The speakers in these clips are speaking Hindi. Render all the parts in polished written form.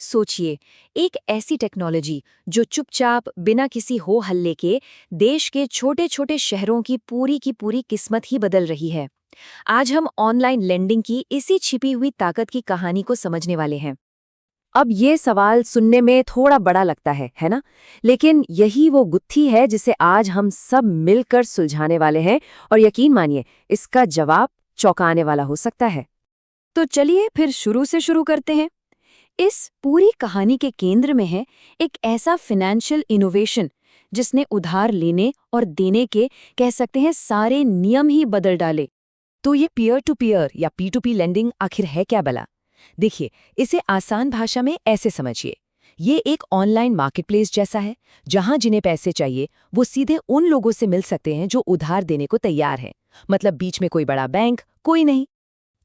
सोचिए, एक ऐसी टेक्नोलॉजी जो चुपचाप बिना किसी हो हल्ले के देश के छोटे छोटे शहरों की पूरी किस्मत ही बदल रही है। आज हम ऑनलाइन लेंडिंग की इसी छिपी हुई ताकत की कहानी को समझने वाले हैं। अब ये सवाल सुनने में थोड़ा बड़ा लगता है ना? लेकिन यही वो गुत्थी है जिसे आज हम सब मिलकर सुलझाने वाले हैं और यकीन मानिए, इसका जवाब चौंकाने वाला हो सकता है। तो चलिए फिर शुरू से शुरू करते हैं। इस पूरी कहानी के केंद्र में है एक ऐसा फाइनेंशियल इनोवेशन जिसने उधार लेने और देने के कह सकते हैं सारे नियम ही बदल डाले। तो ये पीयर टू पीयर या P2P लेंडिंग आखिर है क्या भला? देखिए, इसे आसान भाषा में ऐसे समझिए। ये एक ऑनलाइन मार्केटप्लेस जैसा है, जहां जिन्हें पैसे चाहिए वो सीधे उन लोगों से मिल सकते हैं जो उधार देने को तैयार हैं। मतलब बीच में कोई बड़ा बैंक कोई नहीं।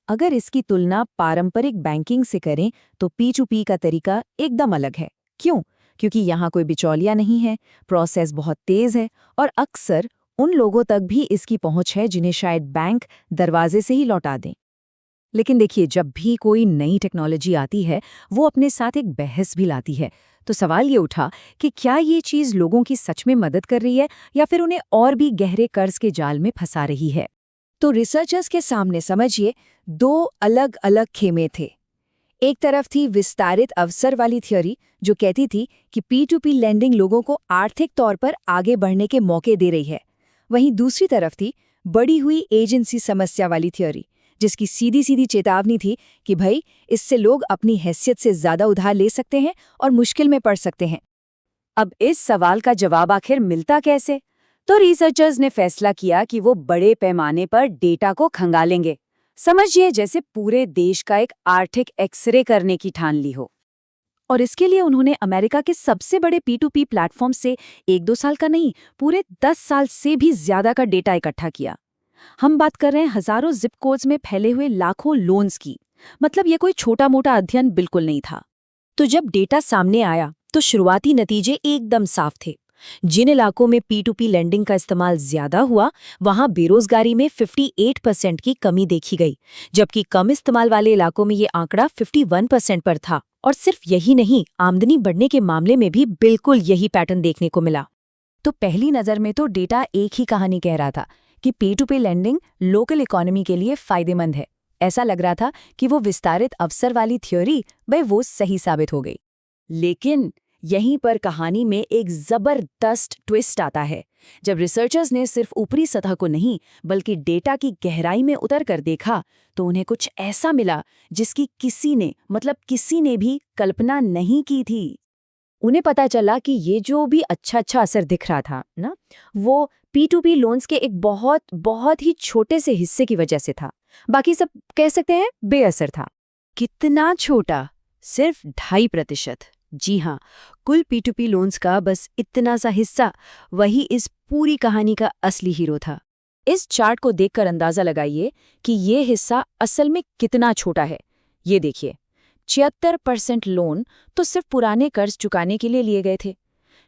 अगर इसकी तुलना पारंपरिक बैंकिंग से करें तो P2P का तरीका एकदम अलग है। क्यों? क्योंकि यहाँ कोई बिचौलिया नहीं है, प्रोसेस बहुत तेज है और अक्सर उन लोगों तक भी इसकी पहुंच है जिन्हें शायद बैंक दरवाजे से ही लौटा दें। लेकिन देखिए, जब भी कोई नई टेक्नोलॉजी आती है वो अपने साथ एक बहस भी लाती है। तो सवाल ये उठा कि क्या ये चीज़ लोगों की सच में मदद कर रही है या फिर उन्हें और भी गहरे कर्ज के जाल में फंसा रही है। तो रिसर्चर्स के सामने समझिए, दो अलग अलग खेमे थे। एक तरफ थी विस्तारित अवसर वाली थ्योरी जो कहती थी कि P2P लेंडिंग लोगों को आर्थिक तौर पर आगे बढ़ने के मौके दे रही है। वहीं दूसरी तरफ थी बढ़ी हुई एजेंसी समस्या वाली थ्योरी, जिसकी सीधी सीधी चेतावनी थी कि भाई, इससे लोग अपनी हैसियत से ज्यादा उधार ले सकते हैं और मुश्किल में पड़ सकते हैं। अब इस सवाल का जवाब आखिर मिलता कैसे? तो रिसर्चर्स ने फैसला किया कि वो बड़े पैमाने पर डेटा को खंगालेंगे। समझिए, जैसे पूरे देश का एक आर्थिक एक्सरे करने की ठान ली हो। और इसके लिए उन्होंने अमेरिका के सबसे बड़े P2P प्लेटफॉर्म से 1-2 साल का नहीं, पूरे 10 साल से भी ज्यादा का डेटा इकट्ठा किया। हम बात कर रहे हैं हजारों जिप कोड्स में फैले हुए लाखों लोन्स की। मतलब ये कोई छोटा मोटा अध्ययन बिल्कुल नहीं था। तो जब डेटा सामने आया तो शुरुआती नतीजे एकदम साफ थे। जिन इलाकों में P2P लेंडिंग का इस्तेमाल ज्यादा हुआ, वहां बेरोजगारी में 58% की कमी देखी गई, जबकि कम इस्तेमाल वाले इलाकों में ये आंकड़ा 51% पर था। और सिर्फ यही नहीं, आमदनी बढ़ने के मामले में भी बिल्कुल यही पैटर्न देखने को मिला। तो पहली नज़र में तो डेटा एक ही कहानी कह रहा था कि P2P लेंडिंग लोकल इकोनॉमी के लिए फायदेमंद है। ऐसा लग रहा था कि वो विस्तारित अवसर वाली थ्योरी वो सही साबित हो गई। लेकिन यहीं पर कहानी में एक जबरदस्त ट्विस्ट आता है। जब रिसर्चर्स ने सिर्फ ऊपरी सतह को नहीं बल्कि डेटा की गहराई में उतर कर देखा, तो उन्हें कुछ ऐसा मिला जिसकी किसी ने भी कल्पना नहीं की थी। उन्हें पता चला कि ये जो भी अच्छा असर दिख रहा था ना, वो P2P लोन्स के एक बहुत बहुत ही छोटे से हिस्से की वजह से था। बाकी सब कह सकते हैं बेअसर था। कितना छोटा? सिर्फ 2.5%। जी हाँ, कुल P2P लोन्स का बस इतना सा हिस्सा, वही इस पूरी कहानी का असली हीरो था। इस चार्ट को देखकर अंदाजा लगाइए कि ये हिस्सा असल में कितना छोटा है। ये देखिए, 76% लोन तो सिर्फ पुराने कर्ज चुकाने के लिए लिए गए थे।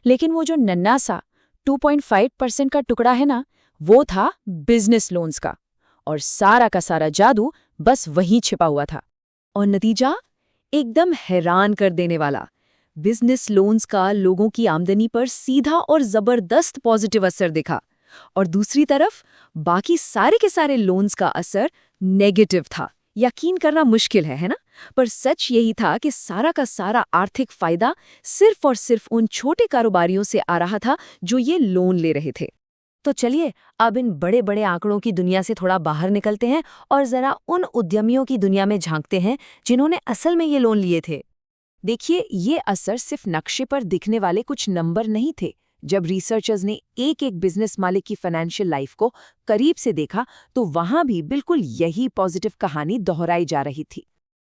लेकिन वो जो नन्हा सा 2.5% का टुकड़ा है ना, वो था बिजनेस लोन्स का। और सारा का सारा जादू बस वहीं छिपा हुआ था। और नतीजा एकदम हैरान कर देने वाला। बिजनेस लोन्स का लोगों की आमदनी पर सीधा और जबरदस्त पॉजिटिव असर दिखा, और दूसरी तरफ बाकी सारे के सारे लोन्स का असर नेगेटिव था। यकीन करना मुश्किल है ना? पर सच यही था कि सारा का सारा आर्थिक फायदा सिर्फ और सिर्फ उन छोटे कारोबारियों से आ रहा था जो ये लोन ले रहे थे। तो चलिए, अब इन बड़े बड़े आंकड़ों की दुनिया से थोड़ा बाहर निकलते हैं और जरा उन उद्यमियों की दुनिया में झांकते हैं जिन्होंने असल में ये लोन लिए थे। देखिए, ये असर सिर्फ नक्शे पर दिखने वाले कुछ नंबर नहीं थे। जब रिसर्चर्स ने एक एक बिजनेस मालिक की फाइनेंशियल लाइफ को करीब से देखा, तो वहां भी बिल्कुल यही पॉजिटिव कहानी दोहराई जा रही थी।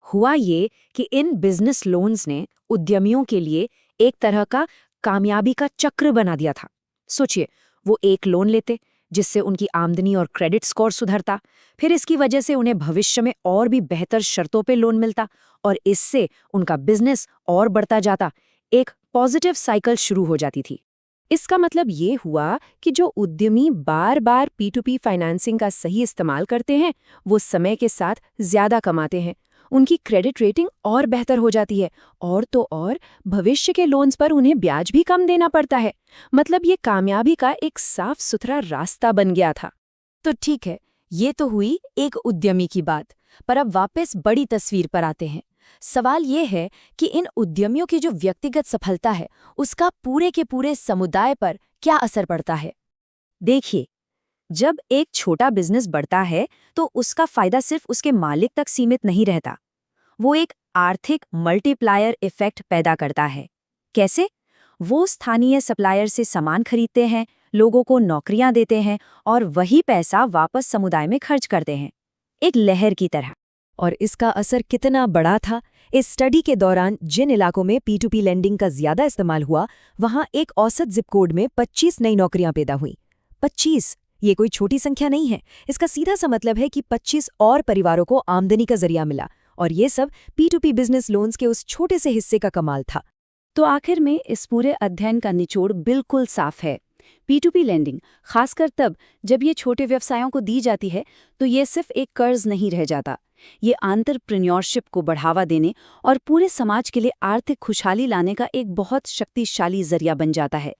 हुआ ये कि इन बिजनेस लोन्स ने उद्यमियों के लिए एक तरह का कामयाबी का चक्र बना दिया था। सोचिए, वो एक लोन लेते जिससे उनकी आमदनी और क्रेडिट स्कोर सुधरता, फिर इसकी वजह से उन्हें भविष्य में और भी बेहतर शर्तों पे लोन मिलता, और इससे उनका बिजनेस और बढ़ता जाता। एक पॉजिटिव साइकिल शुरू हो जाती थी। इसका मतलब ये हुआ कि जो उद्यमी बार बार P2P फाइनेंसिंग का सही इस्तेमाल करते हैं, वो समय के साथ ज्यादा कमाते हैं। उनकी क्रेडिट रेटिंग और बेहतर हो जाती है, और तो और भविष्य के लोन्स पर उन्हें ब्याज भी कम देना पड़ता है। मतलब ये कामयाबी का एक साफ सुथरा रास्ता बन गया था। तो ठीक है, ये तो हुई एक उद्यमी की बात, पर अब वापस बड़ी तस्वीर पर आते हैं। सवाल ये है कि इन उद्यमियों की जो व्यक्तिगत सफलता है, उसका पूरे के पूरे समुदाय पर क्या असर पड़ता है? देखिए, जब एक छोटा बिजनेस बढ़ता है तो उसका फायदा सिर्फ उसके मालिक तक सीमित नहीं रहता। वो एक आर्थिक मल्टीप्लायर इफेक्ट पैदा करता है। कैसे? वो स्थानीय सप्लायर से सामान खरीदते हैं, लोगों को नौकरियां देते हैं और वही पैसा वापस समुदाय में खर्च करते हैं, एक लहर की तरह। और इसका असर कितना बड़ा था? इस स्टडी के दौरान जिन इलाकों में P2P लेंडिंग का ज्यादा इस्तेमाल हुआ, वहां एक औसत जिप कोड में 25 नई नौकरियां पैदा हुईं। 25! ये कोई छोटी संख्या नहीं है। इसका सीधा सा मतलब है कि 25 और परिवारों को आमदनी का जरिया मिला, और ये सब P2P बिजनेस लोन्स के उस छोटे से हिस्से का कमाल था। तो आखिर में इस पूरे अध्ययन का निचोड़ बिल्कुल साफ है। P2P लेंडिंग, खासकर तब जब ये छोटे व्यवसायों को दी जाती है, तो ये सिर्फ एक कर्ज नहीं रह जाता। ये एंटरप्रेन्योरशिप को बढ़ावा देने और पूरे समाज के लिए आर्थिक खुशहाली लाने का एक बहुत शक्तिशाली जरिया बन जाता है।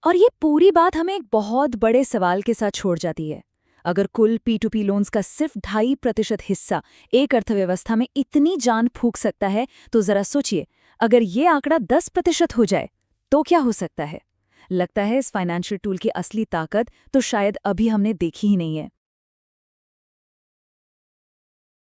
और ये पूरी बात हमें एक बहुत बड़े सवाल के साथ छोड़ जाती है। अगर कुल P2P लोन्स का सिर्फ 2.5% हिस्सा एक अर्थव्यवस्था में इतनी जान फूंक सकता है, तो जरा सोचिए, अगर ये आंकड़ा 10% हो जाए तो क्या हो सकता है? लगता है इस फाइनेंशियल टूल की असली ताकत तो शायद अभी हमने देखी ही नहीं है।